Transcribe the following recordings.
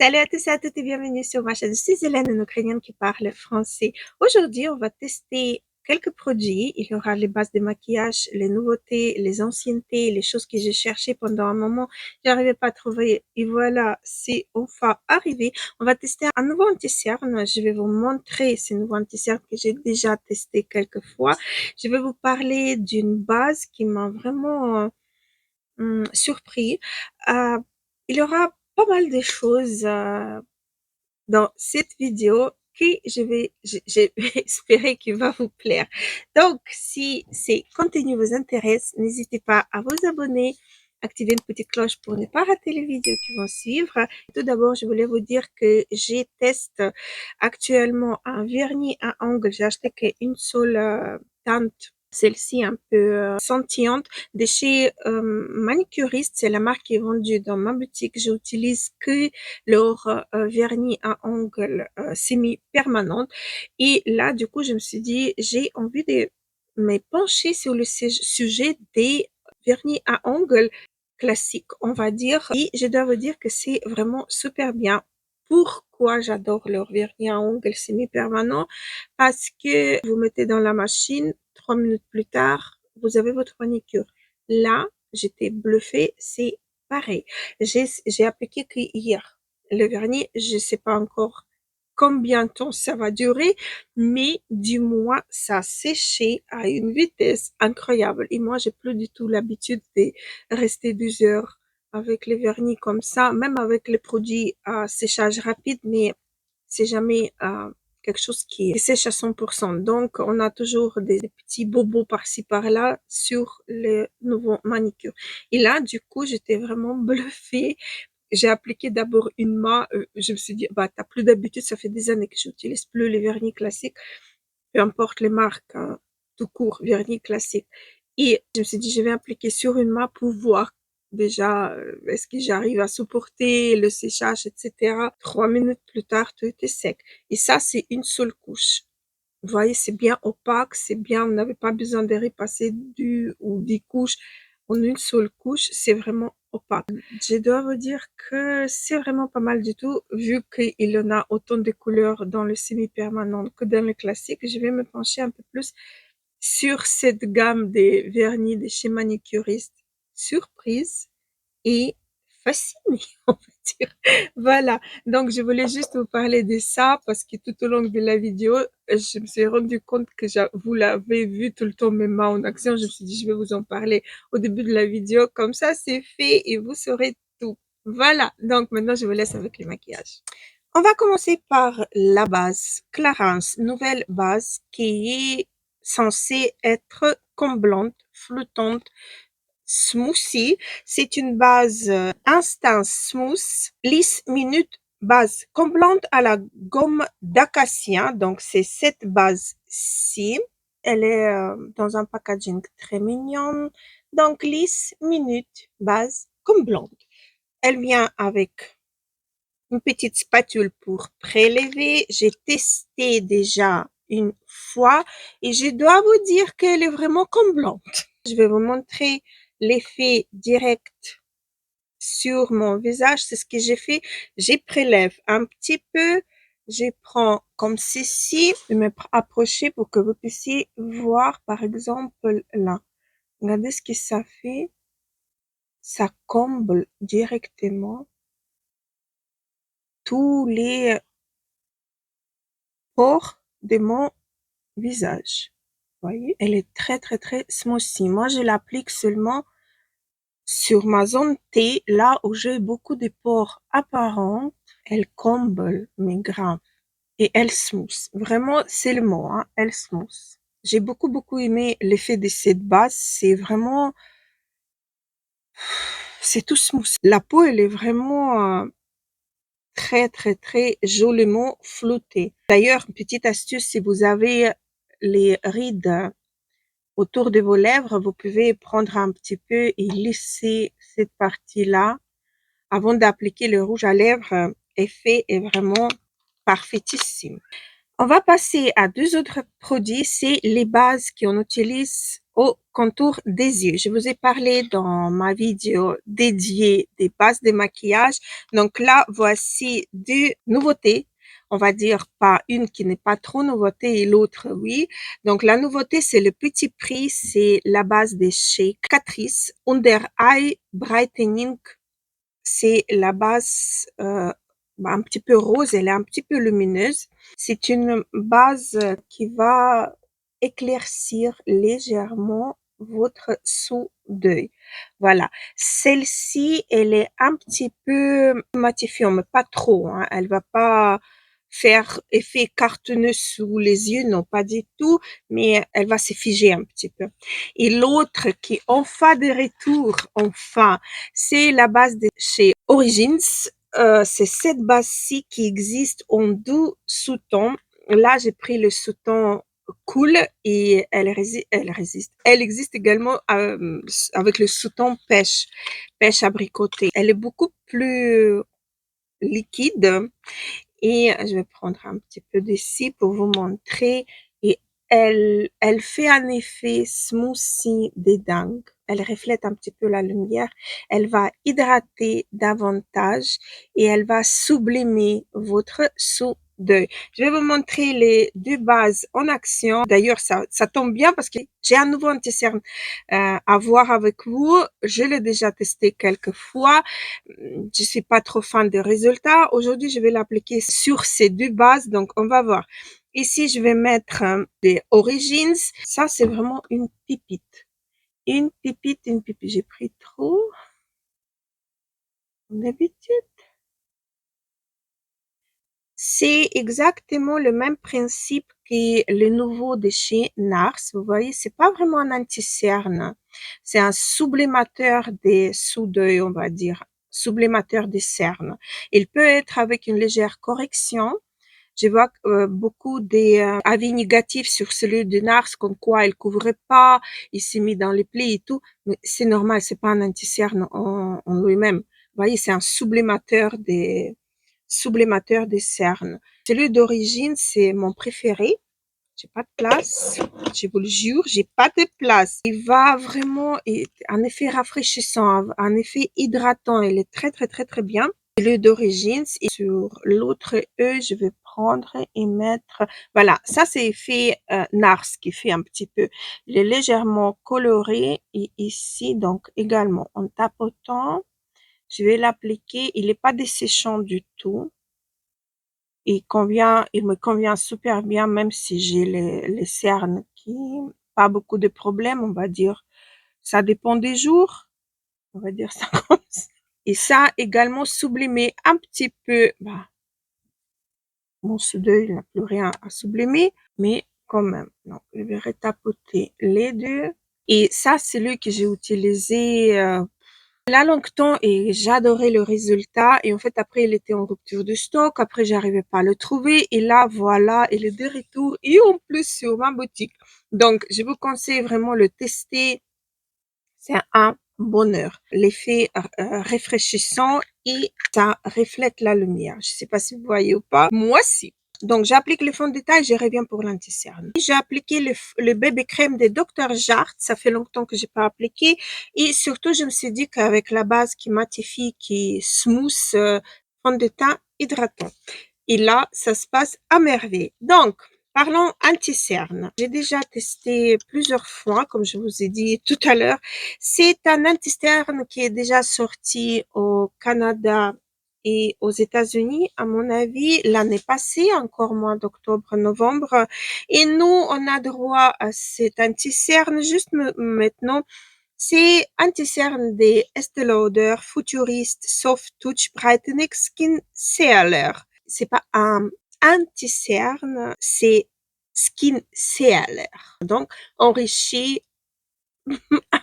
Salut à tous et à toutes et bienvenue sur ma chaîne. Je suis Hélène, une Ukrainienne qui parle français. Aujourd'hui, on va tester quelques produits. Il y aura les bases de maquillage, les nouveautés, les anciennetés, les choses que j'ai cherchées pendant un moment. J'arrivais pas à trouver. Et voilà, c'est enfin arrivé. On va tester un nouveau anti-cerne. Je vais vous montrer ce nouveau anti-cerne que j'ai déjà testé quelques fois. Je vais vous parler d'une base qui m'a vraiment surpris. Euh, il y aura pas mal de choses dans cette vidéo que j'ai espéré qu'il va vous plaire. Donc, si ces contenus vous intéressent, n'hésitez pas à vous abonner, activer une petite cloche pour ne pas rater les vidéos qui vont suivre. Tout d'abord, je voulais vous dire que j'ai teste actuellement un vernis à ongles. J'ai acheté qu'une seule teinte, celle-ci un peu scintillante, de chez Manicuriste. C'est la marque qui est vendue dans ma boutique. J'utilise que leur vernis à ongles semi-permanente. Et là, du coup, je me suis dit, j'ai envie de me pencher sur le sujet des vernis à ongles classiques, on va dire. Et je dois vous dire que c'est vraiment super bien. Pourquoi j'adore leur vernis à ongles semi-permanent? Parce que vous mettez dans la machine, 3 minutes plus tard, vous avez votre manicure. Là, j'étais bluffée, c'est pareil. J'ai appliqué que hier. Le vernis, je sais pas encore combien de temps ça va durer, mais du moins, ça a séché à une vitesse incroyable. Et moi, j'ai plus du tout l'habitude de rester 2 heures avec les vernis comme ça, même avec les produits à séchage rapide, mais c'est jamais quelque chose qui sèche à 100%. Donc, on a toujours des petits bobos par-ci par-là sur les nouveaux manicures. Et là, du coup, j'étais vraiment bluffée. J'ai appliqué d'abord une main. Je me suis dit, bah, t'as plus d'habitude, ça fait des années que j'utilise plus les vernis classiques, peu importe les marques, hein, tout court, vernis classique. Et je me suis dit, je vais appliquer sur une main pour voir déjà, est-ce que j'arrive à supporter le séchage, etc. 3 minutes plus tard, tout était sec. Et ça, c'est une seule couche. Vous voyez, c'est bien opaque, c'est bien, on n'avait pas besoin de repasser ou des couches en une seule couche, c'est vraiment opaque. Je dois vous dire que c'est vraiment pas mal du tout, vu qu'il y en a autant de couleurs dans le semi-permanent que dans le classique. Je vais me pencher un peu plus sur cette gamme des vernis de chez Manicuriste. Surprise et fascinée, on va dire. Voilà. Donc, je voulais juste vous parler de ça parce que tout au long de la vidéo, je me suis rendu compte que vous l'avez vu tout le temps mes mains en action. Je me suis dit, je vais vous en parler au début de la vidéo. Comme ça, c'est fait et vous saurez tout. Voilà. Donc, maintenant, je vous laisse avec le maquillage. On va commencer par la base Clarins, nouvelle base qui est censée être comblante, flottante, smoothie. C'est une base instant smooth, lisse minute base comblante à la gomme d'acacia. Donc, c'est cette base-ci. Elle est dans un packaging très mignon. Donc, lisse minute base comblante. Elle vient avec une petite spatule pour prélever. J'ai testé déjà une fois et je dois vous dire qu'elle est vraiment comblante. Je vais vous montrer l'effet direct sur mon visage. C'est ce que j'ai fait. Je prélève un petit peu. Je prends comme ceci. Je vais m'approcher pour que vous puissiez voir, par exemple, là. Regardez ce que ça fait. Ça comble directement tous les pores de mon visage. Vous voyez, elle est très très très smoothie. Moi, je l'applique seulement sur ma zone T, là où j'ai beaucoup de pores apparents. Elle comble mes grains et elle smooth. Vraiment, c'est le mot, hein, elle smooth. J'ai beaucoup aimé l'effet de cette base. C'est vraiment, c'est tout smooth. La peau, elle est vraiment très très très joliment flottée. D'ailleurs, petite astuce, si vous avez les rides autour de vos lèvres, vous pouvez prendre un petit peu et lisser cette partie-là avant d'appliquer le rouge à lèvres. Effet est vraiment parfaitissime. On va passer à deux autres produits, c'est les bases qu'on utilise au contour des yeux. Je vous ai parlé dans ma vidéo dédiée des bases de maquillage. Donc là, voici deux nouveautés. On va dire pas une qui n'est pas trop nouveauté et l'autre oui. Donc la nouveauté, c'est le petit prix, c'est la base de chez Catrice Under Eye Brightening. C'est la base un petit peu rose, elle est un petit peu lumineuse. C'est une base qui va éclaircir légèrement votre sous d'œil. Voilà. Celle-ci, elle est un petit peu matifiante, mais pas trop, hein. Elle va pas faire effet cartonneux sous les yeux, non, pas du tout, mais elle va se figer un petit peu. Et l'autre qui est enfin de retour, enfin, c'est la base de chez Origins. C'est cette base-ci qui existe en deux sous-tons. Là, j'ai pris le sous-ton cool et elle résiste. Elle existe également avec le sous-ton pêche abricotée. Elle est beaucoup plus liquide et je vais prendre un petit peu d'ici pour vous montrer. Et elle fait un effet smoothie de dingue. Elle reflète un petit peu la lumière. Elle va hydrater davantage et elle va sublimer votre sous d'œil. Je vais vous montrer les deux bases en action. D'ailleurs, ça tombe bien parce que j'ai un nouveau anti-cerne à voir avec vous. Je l'ai déjà testé quelques fois. Je suis pas trop fan des résultats. Aujourd'hui, je vais l'appliquer sur ces deux bases. Donc, on va voir. Ici, je vais mettre des Origins. Ça, c'est vraiment une pipite. Une pipite, une pipite. J'ai pris trop, comme d'habitude. C'est exactement le même principe que le nouveau de chez NARS. Vous voyez, c'est pas vraiment un anti-cerne. C'est un sublimateur des sous-d'œil, on va dire. Sublimateur des cernes. Il peut être avec une légère correction. Je vois beaucoup des avis négatifs sur celui de NARS, comme quoi il couvrait pas, il s'est mis dans les plis et tout. Mais c'est normal, c'est pas un anti-cerne en lui-même. Vous voyez, c'est un sublimateur des cernes. Celui d'origine, c'est mon préféré. J'ai pas de place. Je vous le jure, j'ai pas de place. Il va vraiment, un effet rafraîchissant, un effet hydratant. Il est très, très, très, très bien. Celui d'origine, et sur l'autre œil, je vais prendre et mettre, voilà, ça c'est effet NARS qui fait un petit peu. Il est légèrement coloré et ici, donc également en tapotant, je vais l'appliquer. Il n'est pas desséchant du tout. Il me convient super bien, même si j'ai les cernes qui, pas beaucoup de problèmes, on va dire. Ça dépend des jours. On va dire ça comme ça. Et ça également sublimé un petit peu, mon sous-d'œil n'a plus rien à sublimer, mais quand même. Donc, je vais retapoter les deux. Et ça, c'est celui que j'ai utilisé là longtemps et j'adorais le résultat. Et en fait, après, il était en rupture de stock. Après, j'arrivais pas à le trouver. Et là, voilà, il est de retour et en plus sur ma boutique. Donc, je vous conseille vraiment le tester. C'est un bonheur. L'effet rafraîchissant et ça reflète la lumière. Je sais pas si vous voyez ou pas. Moi, si. Donc, j'applique le fond de teint et je reviens pour l'anti-cerne. J'ai appliqué le bébé crème de Dr. Jart. Ça fait longtemps que j'ai pas appliqué. Et surtout, je me suis dit qu'avec la base qui matifie, qui smooth, fond de teint hydratant. Et là, ça se passe à merveille. Donc, parlons anti-cerne. J'ai déjà testé plusieurs fois, comme je vous ai dit tout à l'heure. C'est un anti-cerne qui est déjà sorti au Canada et aux États-Unis, à mon avis, l'année passée, encore mois d'octobre, novembre. Et nous, on a droit à cet anti-cerne juste maintenant. C'est anti-cerne des Estée Lauder Futurist Soft Touch Brightening Skin Sealer. C'est pas un anti-cerne, c'est Skin Sealer. Donc, enrichi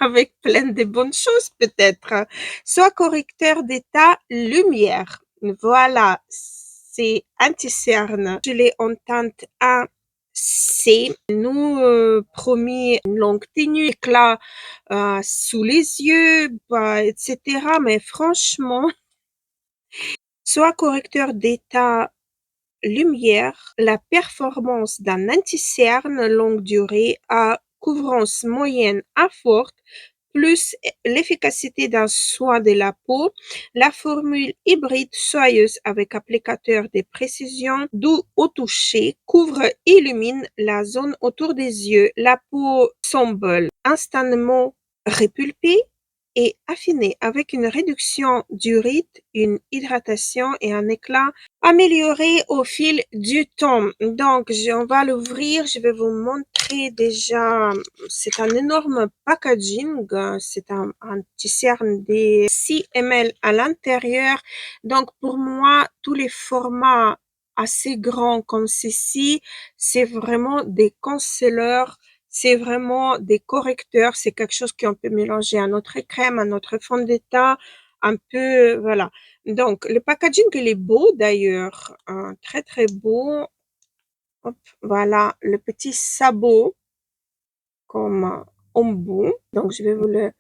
avec plein de bonnes choses peut-être. Soit correcteur d'état lumière. Voilà, c'est anti-cerne. Je l'ai en teinte 1C. Nous promis une longue tenue, éclat sous les yeux, etc. Mais franchement, soit correcteur d'état lumière, la performance d'un anti-cerne longue durée à couvrance moyenne à forte, plus l'efficacité d'un soin de la peau, la formule hybride soyeuse avec applicateur de précision, doux au toucher, couvre et illumine la zone autour des yeux. La peau semble instantanément repulpée et affinée avec une réduction du rythme, une hydratation et un éclat amélioré au fil du temps. Donc, on va l'ouvrir. Je vais vous montrer déjà. C'est un énorme packaging. C'est un t-shirt de 6 ml à l'intérieur. Donc, pour moi, tous les formats assez grands comme ceci, c'est vraiment des concealers. C'est vraiment des correcteurs. C'est quelque chose qu'on peut mélanger à notre crème, à notre fond de teint, un peu, voilà. Donc, le packaging, il est beau d'ailleurs, très très beau. Hop, voilà, le petit sabot comme embout. Donc, je vais vous le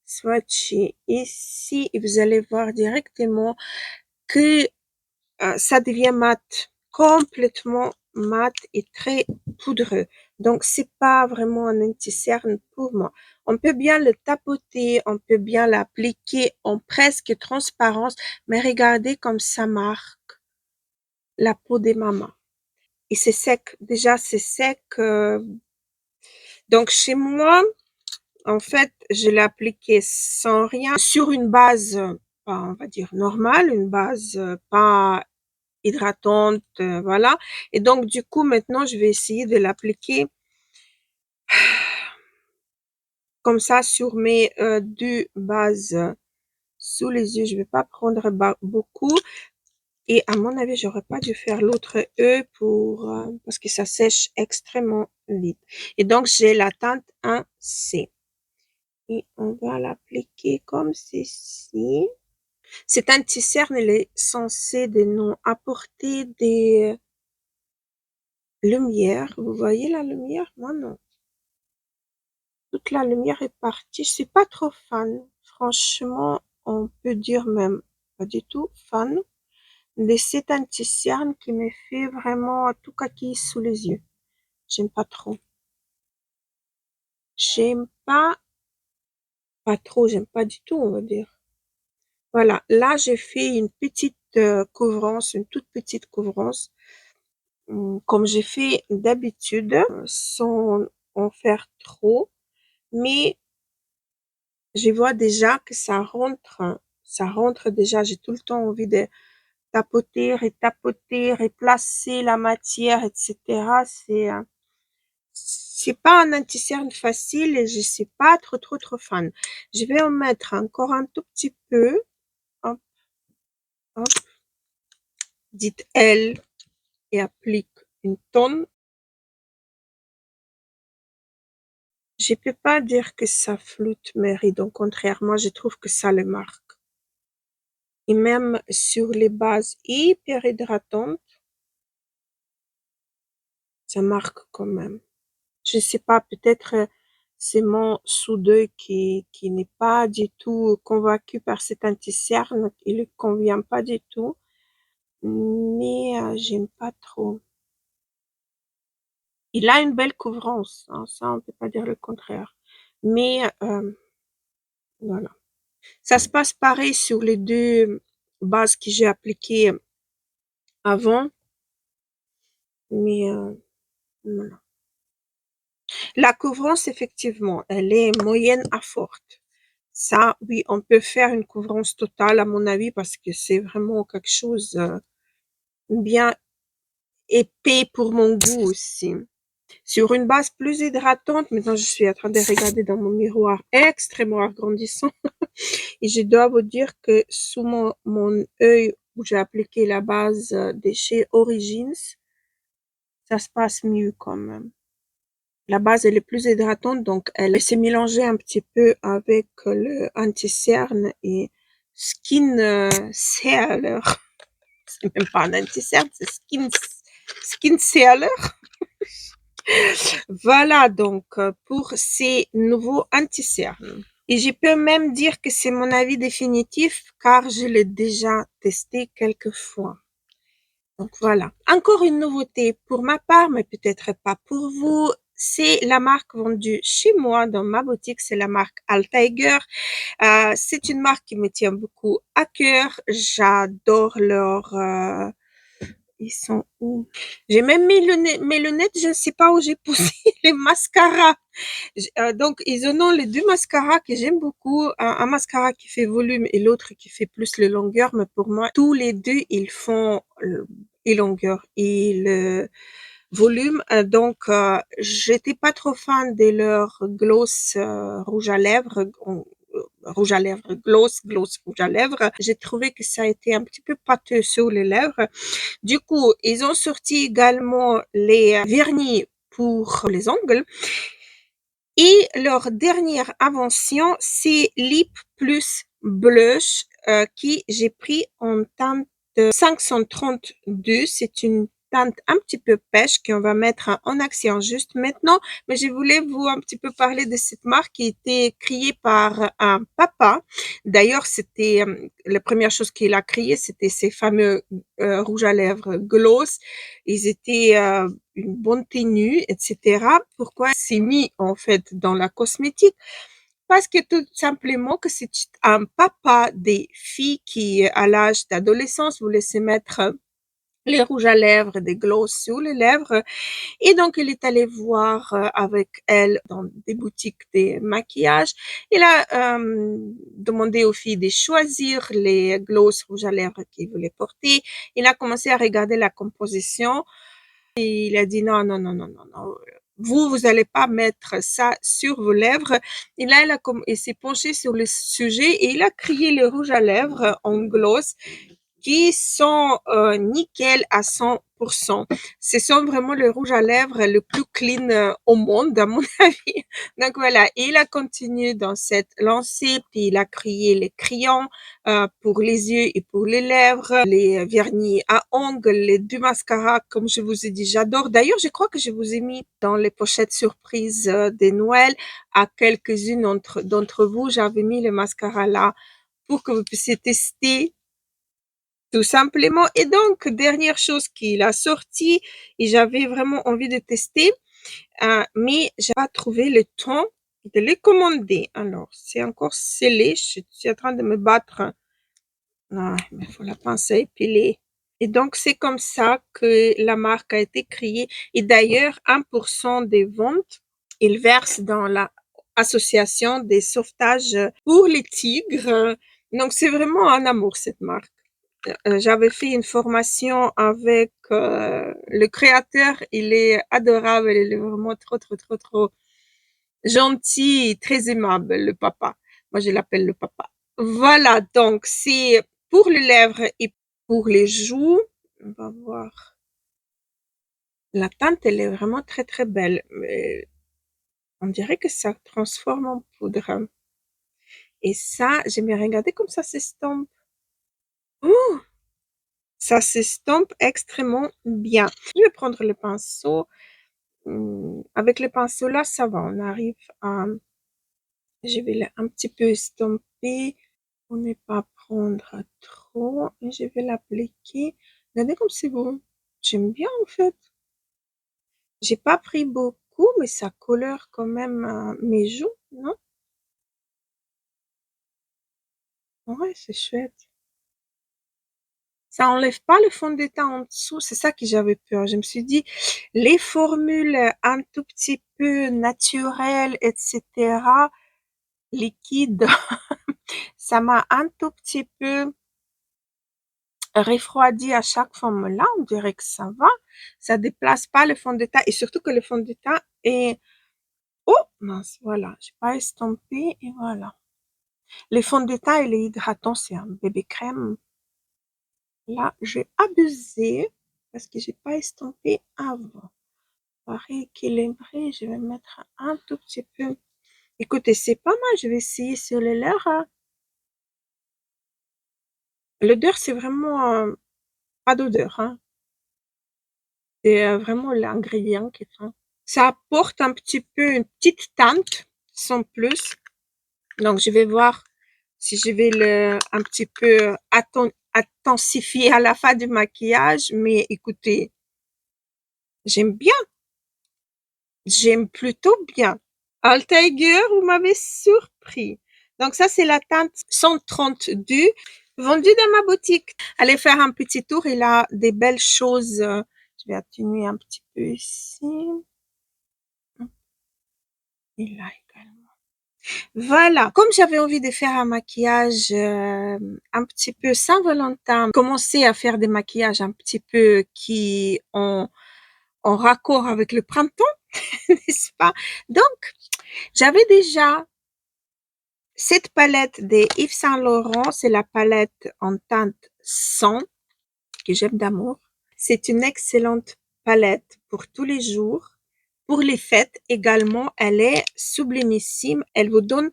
swatcher ici et vous allez voir directement que ça devient mat, complètement mat et très poudreux. Donc, c'est pas vraiment un anti-cerne pour moi. On peut bien le tapoter, on peut bien l'appliquer en presque transparence, mais regardez comme ça marque la peau des mamans. Et c'est sec, déjà c'est sec. Donc, chez moi, en fait, je l'ai appliqué sans rien, sur une base, on va dire normale, une base pas hydratante, voilà. Et donc, du coup, maintenant, je vais essayer de l'appliquer comme ça sur mes deux bases sous les yeux. Je vais pas prendre beaucoup. Et à mon avis, j'aurais pas dû faire l'autre E pour, parce que ça sèche extrêmement vite. Et donc, j'ai la teinte 1C. Et on va l'appliquer comme ceci. Cet anti-cerne, il est censé de nous apporter des lumières. Vous voyez la lumière? Moi, non. Toute la lumière est partie. Je suis pas trop fan. Franchement, on peut dire même pas du tout fan de cet anti-cerne qui me fait vraiment tout kaki sous les yeux. J'aime pas trop. J'aime pas trop, j'aime pas du tout, on va dire. Voilà, là j'ai fait une petite couvrance, une toute petite couvrance, comme j'ai fait d'habitude, sans en faire trop, mais je vois déjà que ça rentre déjà, j'ai tout le temps envie de tapoter, retapoter, replacer la matière, etc. C'est pas un anti-cerne facile et je suis pas trop fan. Je vais en mettre encore un tout petit peu. Hop, hop. Dites L et applique une tonne. Je peux pas dire que ça floute mes rides, contrairement, je trouve que ça le marque. Et même sur les bases hyper hydratantes, ça marque quand même. Je sais pas, peut-être c'est mon sous-d'œil qui n'est pas du tout convaincu par cet anti-cerne, il lui convient pas du tout, mais j'aime pas trop. Il a une belle couvrance, hein, ça on peut pas dire le contraire. Mais voilà. Ça se passe pareil sur les deux bases que j'ai appliquées avant, mais voilà. La couvrance, effectivement, elle est moyenne à forte. Ça, oui, on peut faire une couvrance totale, à mon avis, parce que c'est vraiment quelque chose bien épais pour mon goût aussi. Sur une base plus hydratante, maintenant je suis en train de regarder dans mon miroir extrêmement agrandissant et je dois vous dire que sous mon œil où j'ai appliqué la base de chez Origins, ça se passe mieux quand même. La base elle est plus hydratante, donc elle s'est mélangée un petit peu avec le anti-cerne et skin sealer. C'est même pas un anti-cerne, c'est skin sealer. Voilà donc pour ces nouveaux anti-cernes. Et je peux même dire que c'est mon avis définitif car je l'ai déjà testé quelques fois. Donc voilà. Encore une nouveauté pour ma part, mais peut-être pas pour vous. C'est la marque vendue chez moi dans ma boutique, c'est la marque Altiger. C'est une marque qui me tient beaucoup à cœur. J'adore ils sont où? J'ai même mis mes lunettes, je ne sais pas où j'ai poussé les mascaras. Donc, ils en ont les deux mascaras que j'aime beaucoup. Un mascara qui fait volume et l'autre qui fait plus le longueur. Mais pour moi, tous les deux, ils font et longueur et le volume. Donc, j'étais pas trop fan de leur gloss rouge à lèvres, gloss rouge à lèvres. J'ai trouvé que ça a été un petit peu pâteux sur les lèvres. Du coup, ils ont sorti également les vernis pour les ongles. Et leur dernière invention, c'est Lip Plus Blush qui j'ai pris en teinte 532. C'est une teinte un petit peu pêche qu'on va mettre en action juste maintenant. Mais je voulais vous un petit peu parler de cette marque qui a été créée par un papa. D'ailleurs, c'était la première chose qu'il a créée, c'était ces fameux rouges à lèvres gloss. Ils étaient une bonne tenue, etc. Pourquoi c'est mis en fait dans la cosmétique? Parce que tout simplement que c'est un papa des filles qui, à l'âge d'adolescence, voulait se mettre les rouges à lèvres, des gloss sur les lèvres. Et donc, il est allé voir avec elle dans des boutiques de maquillage. Il a demandé aux filles de choisir les gloss rouges à lèvres qu'ils voulaient porter. Il a commencé à regarder la composition. Et il a dit non, non, non, non, non, non. Vous allez pas mettre ça sur vos lèvres. Et là, il s'est penché sur le sujet et il a créé les rouges à lèvres en gloss qui sont nickel à 100%. Ce sont vraiment les rouges à lèvres le plus clean au monde, à mon avis. Donc voilà, et il a continué dans cette lancée, puis il a créé les crayons pour les yeux et pour les lèvres, les vernis à ongles, les deux mascaras, comme je vous ai dit, j'adore. D'ailleurs, je crois que je vous ai mis dans les pochettes surprises de Noël à quelques-unes d'entre vous, j'avais mis le mascara là pour que vous puissiez tester tout simplement. Et donc, dernière chose qu'il a sorti, et j'avais vraiment envie de tester, mais j'ai pas trouvé le temps de les commander. Alors, c'est encore scellé. Je suis en train de me battre. Ah, mais il faut la pince à épiler. Et donc, c'est comme ça que la marque a été créée. Et d'ailleurs, 1% des ventes, ils versent dans la association des sauvetages pour les tigres. Donc, c'est vraiment un amour, cette marque. J'avais fait une formation avec le créateur. Il est adorable. Il est vraiment trop, trop, trop, trop gentil et très aimable, le papa. Moi, je l'appelle le papa. Voilà, donc c'est pour les lèvres et pour les joues. On va voir. La teinte, elle est vraiment très, très belle. Mais on dirait que ça transforme en poudre. Et ça, j'aimerais regarder comme ça s'estompe. Oh, ça s'estompe extrêmement bien. Je vais prendre le pinceau. Avec le pinceau là, ça va. On arrive à... Je vais un petit peu estomper pour ne pas prendre trop. Et je vais l'appliquer. Regardez comme c'est bon. J'aime bien en fait. J'ai pas pris beaucoup, mais ça colore quand même mes joues, non? Ouais, c'est chouette. Ça enlève pas le fond de teint en dessous, c'est ça que j'avais peur. Je me suis dit, les formules un tout petit peu naturelles, etc., liquides, ça m'a un tout petit peu refroidi à chaque fois. Mais là, on dirait que ça va. Ça déplace pas le fond de teint et surtout que le fond de teint est... Oh, mince, voilà. J'ai pas estompé et voilà. Le fond de teint, il est hydratant, c'est un bébé crème. Là, j'ai abusé parce que j'ai pas estompé avant. Pour rééquilibrer, je vais mettre un tout petit peu. Écoutez, c'est pas mal, je vais essayer sur les lèvres, hein. L'odeur, c'est vraiment pas d'odeur, hein. C'est vraiment l'ingrédient qui fait. Ça apporte un petit peu une petite teinte, sans plus. Donc, je vais voir si je vais le un petit peu intensifier à la fin du maquillage, mais écoutez, j'aime bien, j'aime plutôt bien. Altaïger, vous m'avez surpris. Donc ça, c'est la teinte 132 vendue dans ma boutique. Allez faire un petit tour, il a des belles choses. Je vais atténuer un petit peu ici. Et là également. Voilà, comme j'avais envie de faire un maquillage un petit peu Saint-Valentin, commencer à faire des maquillages un petit peu qui ont en raccord avec le printemps, n'est-ce pas? Donc, j'avais déjà cette palette des Yves Saint Laurent, c'est la palette en teinte 100 que j'aime d'amour. C'est une excellente palette pour tous les jours. Pour les fêtes également, elle est sublimissime. Elle vous donne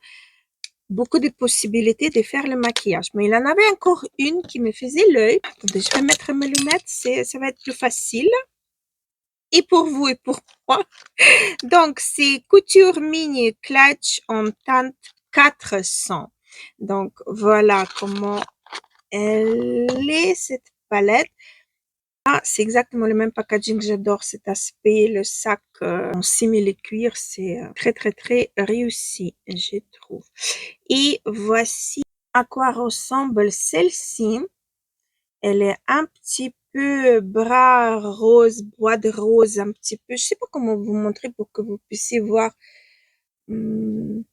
beaucoup de possibilités de faire le maquillage. Mais il en avait encore une qui me faisait l'œil. Attendez, je vais mettre mes lunettes, ça va être plus facile. Et pour vous et pour moi. Donc, c'est Couture Mini Clutch en teinte 400. Donc, voilà comment elle est, cette palette. Ah, c'est exactement le même packaging. J'adore cet aspect. Le sac en simili-cuir, c'est très, très, très réussi, je trouve. Et voici à quoi ressemble celle-ci. Elle est un petit peu bras rose, bois de rose, un petit peu. Je sais pas comment vous montrer pour que vous puissiez voir. Hmm.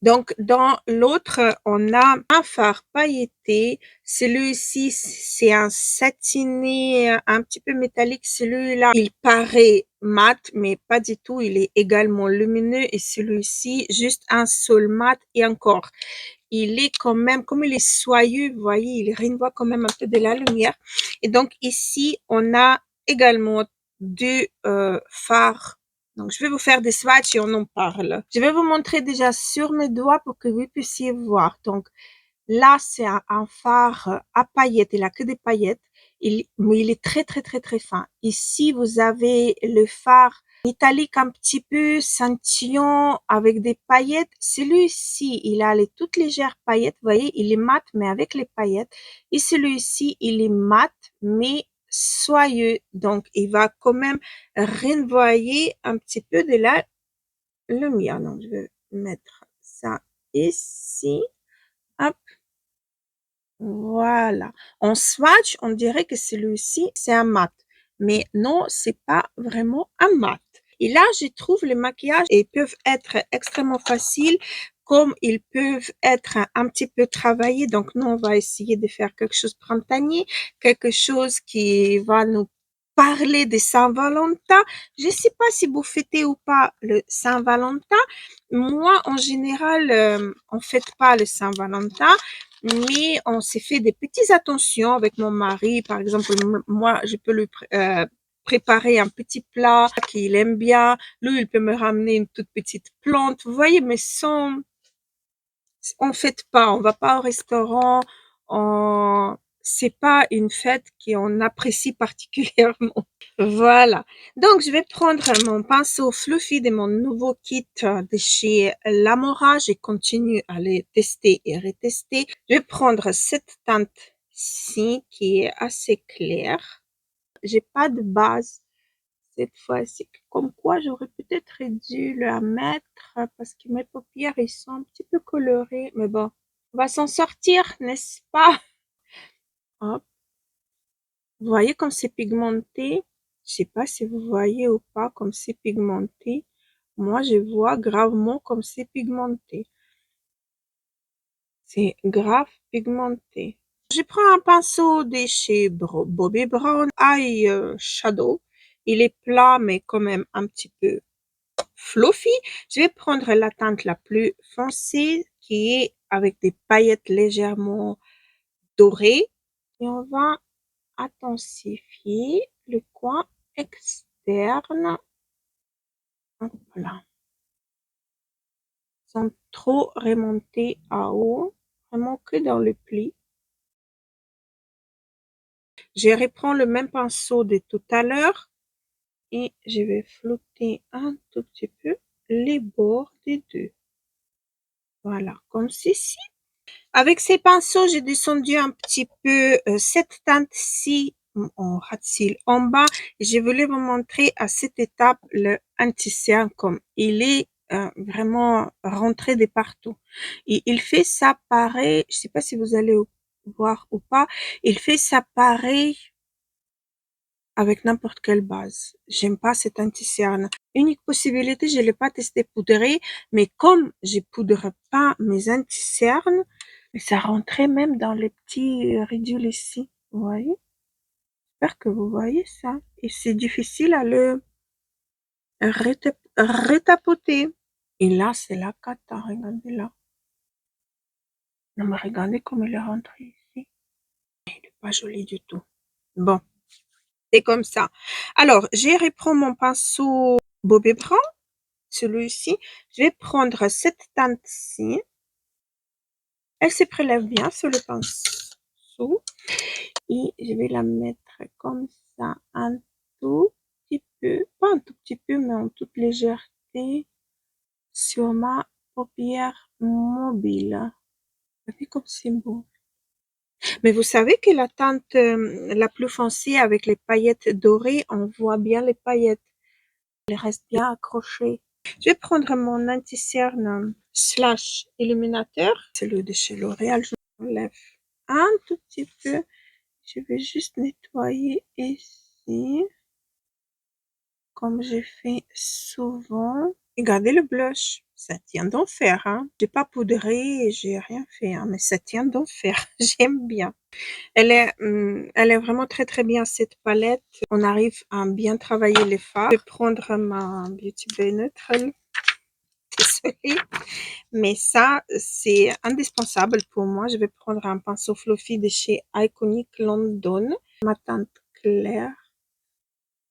Donc, dans l'autre, on a un fard pailleté. Celui-ci, c'est un satiné un petit peu métallique. Celui-là, il paraît mat, mais pas du tout. Il est également lumineux. Et celui-ci, juste un sol mat et encore. Il est quand même, comme il est soyeux, vous voyez, il renvoie quand même un peu de la lumière. Et donc ici, on a également deux fards. Donc je vais vous faire des swatchs et on en parle. Je vais vous montrer déjà sur mes doigts pour que vous puissiez voir. Donc là, c'est un fard à paillettes. Il a que des paillettes. Mais il est très, très, très, très fin. Ici, vous avez le fard métallique un petit peu scintillant avec des paillettes. Celui-ci, il a les toutes légères paillettes. Vous voyez, il est mat, mais avec les paillettes. Et celui-ci, il est mat, mais soyeux. Donc, il va quand même renvoyer un petit peu de la lumière. Donc, je vais mettre ça ici. Hop. Voilà. En swatch, on dirait que celui-ci, c'est un mat. Mais non, c'est pas vraiment un mat. Et là, je trouve les maquillages, ils peuvent être extrêmement faciles, comme ils peuvent être un petit peu travaillés. Donc, nous, on va essayer de faire quelque chose de printanier, quelque chose qui va nous parler de Saint-Valentin. Je ne sais pas si vous fêtez ou pas le Saint-Valentin. Moi, en général, on fête pas le Saint-Valentin, mais on s'est fait des petites attentions avec mon mari. Par exemple, moi, je peux lui préparer un petit plat qu'il aime bien. Lui, il peut me ramener une toute petite plante. Vous voyez, mais sans, on fête pas, on va pas au restaurant, c'est pas une fête qu'on apprécie particulièrement. Voilà. Donc, je vais prendre mon pinceau Fluffy de mon nouveau kit de chez Lamora. Je continue à les tester et retester. Je vais prendre cette teinte-ci qui est assez claire. J'ai pas de base cette fois-ci. Comme quoi, j'aurais peut-être dû la mettre parce que mes paupières, ils sont un petit peu colorées. Mais bon, on va s'en sortir, n'est-ce pas? Hop. Vous voyez comme c'est pigmenté? Je sais pas si vous voyez ou pas comme c'est pigmenté. Moi, je vois gravement comme c'est pigmenté. C'est grave pigmenté. Je prends un pinceau de chez Bobbi Brown Eye Shadow. Il est plat, mais quand même un petit peu fluffy. Je vais prendre la teinte la plus foncée qui est avec des paillettes légèrement dorées. Et on va intensifier le coin externe. Voilà. Sans trop remonter à haut. Vraiment que dans le pli. Je reprends le même pinceau de tout à l'heure. Et je vais flouter un tout petit peu les bords des deux. Voilà, comme ceci. Avec ces pinceaux, j'ai descendu un petit peu cette teinte-ci en ras de cils en bas. Je voulais vous montrer à cette étape le anti-cerne comme il est vraiment rentré de partout. Et il fait ça pareil, je sais pas si vous allez voir ou pas, il fait ça pareil avec n'importe quelle base. J'aime pas cet anti-cerne. Unique possibilité, je l'ai pas testé poudré, mais comme je poudre pas mes anti-cernes, mais ça rentrait même dans les petits ridules ici. Vous voyez? J'espère que vous voyez ça. Et c'est difficile à le retapoter. Et là, c'est la cata. Regardez là. Non, mais regardez comme il est rentré ici. Il est pas joli du tout. Bon, c'est comme ça. Alors, je reprends mon pinceau Bobbi Brown, celui-ci. Je vais prendre cette teinte-ci. Elle se prélève bien sur le pinceau. Et je vais la mettre comme ça, un tout petit peu, pas un tout petit peu, mais en toute légèreté, sur ma paupière mobile. Vous voyez comme c'est beau. Mais vous savez que la teinte la plus foncée avec les paillettes dorées, on voit bien les paillettes. Elles restent bien accrochées. Je vais prendre mon anti-cerne slash illuminateur, celui de chez L'Oréal. Je l'enlève un tout petit peu. Je vais juste nettoyer ici, comme j'ai fait souvent. Regardez le blush, ça tient d'enfer, hein. J'ai pas poudré, j'ai rien fait, hein, mais ça tient d'enfer. J'aime bien. Elle est vraiment très très bien cette palette. On arrive à bien travailler les fards. Je vais prendre ma Beauty Bay Neutral. Désolée. Mais ça, c'est indispensable pour moi. Je vais prendre un pinceau fluffy de chez Iconic London. Ma teinte claire.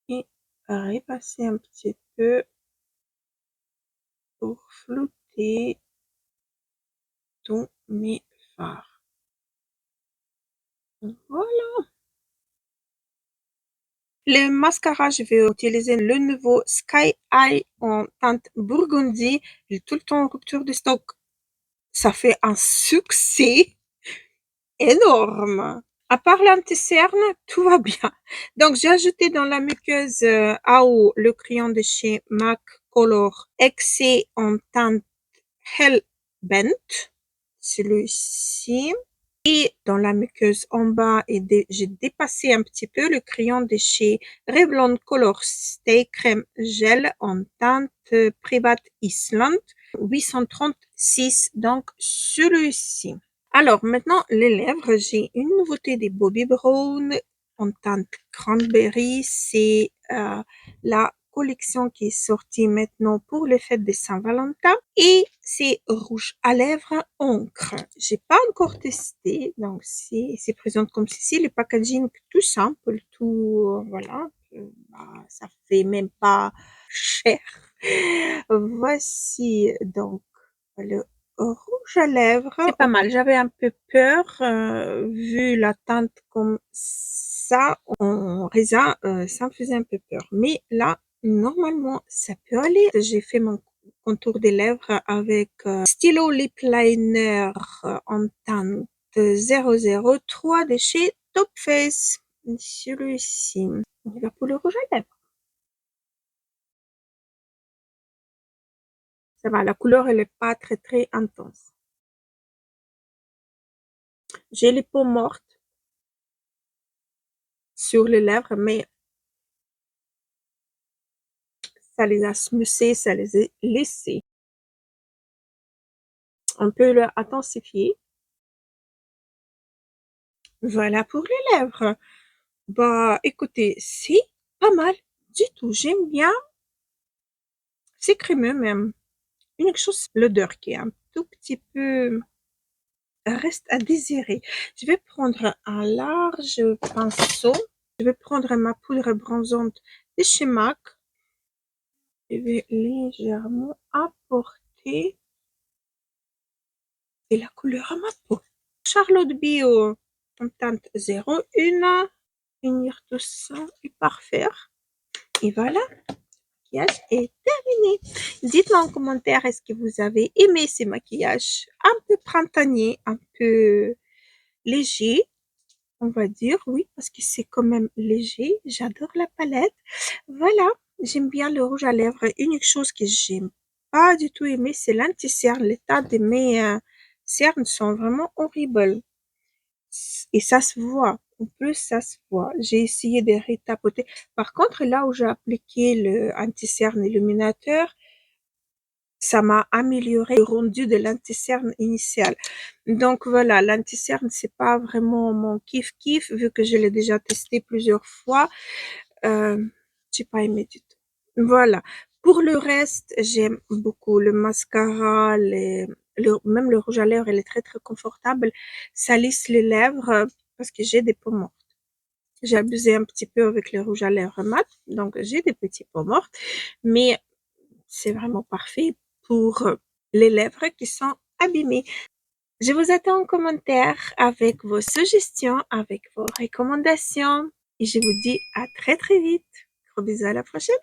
Et repasser un petit peu pour flouter tous mes fards. Voilà. Le mascara, je vais utiliser le nouveau Sky High en teinte burgundy. Il est tout le temps en rupture de stock. Ça fait un succès énorme. À part l'anti-cerne, tout va bien. Donc, j'ai ajouté dans la muqueuse à eau le crayon de chez MAC Color XC en teinte Hellbent. Celui-ci. Et dans la muqueuse en bas, j'ai dépassé un petit peu le crayon de chez Revlon Color Stay Crème Gel en teinte Private Island 836. Donc, celui-ci. Alors, maintenant, les lèvres, j'ai une nouveauté des Bobbi Brown en teinte Cranberry. C'est la collection qui est sortie maintenant pour les fêtes de Saint-Valentin. Et c'est rouge à lèvres encre. J'ai pas encore testé, donc c'est présente comme ceci. Le packaging tout simple, tout, voilà. Ça fait même pas cher. Voici donc le rouge à lèvres. C'est pas mal. J'avais un peu peur, vu la teinte comme ça en raisin, ça me faisait un peu peur. Mais là, normalement, ça peut aller. J'ai fait mon contour des lèvres avec stylo lip liner en teinte 003 de chez Top Face. Celui-ci. On va pour le rouge à lèvres. Ça va, la couleur, elle est pas très très intense. J'ai les peaux mortes sur les lèvres, mais ça les a smoothées, ça les a laissées. On peut le intensifier. Voilà pour les lèvres. Bah, écoutez, c'est pas mal du tout. J'aime bien. C'est crémeux même. Une chose, l'odeur qui est un tout petit peu reste à désirer. Je vais prendre un large pinceau. Je vais prendre ma poudre bronzante de chez MAC. Je vais légèrement apporter de la couleur à ma peau. Charlotte Bio en teinte 01. Finir tout ça et parfaire. Et voilà. maquillage est terminé. Dites-moi en commentaire, est-ce que vous avez aimé ces maquillages un peu printaniers, un peu légers, on va dire, oui, parce que c'est quand même léger. J'adore la palette. Voilà, j'aime bien le rouge à lèvres. Unique chose que j'aime pas du tout aimé, c'est l'anti-cerne. L'état de mes cernes sont vraiment horribles. Et ça se voit. En plus, ça se voit. J'ai essayé de retapoter. Par contre, là où j'ai appliqué le anti-cerne illuminateur, ça m'a amélioré le rendu de l'anti-cerne initial. Donc voilà, l'anti-cerne, c'est pas vraiment mon kiff-kiff, vu que je l'ai déjà testé plusieurs fois. Euh, j'ai pas aimé du tout. Voilà. Pour le reste, j'aime beaucoup le mascara, même le rouge à lèvres, il est très très confortable. Ça lisse les lèvres parce que j'ai des peaux mortes. J'ai abusé un petit peu avec le rouge à lèvres mat, donc j'ai des petits peaux mortes, mais c'est vraiment parfait pour les lèvres qui sont abîmées. Je vous attends en commentaire avec vos suggestions, avec vos recommandations et je vous dis à très très vite. Gros bisous, à la prochaine.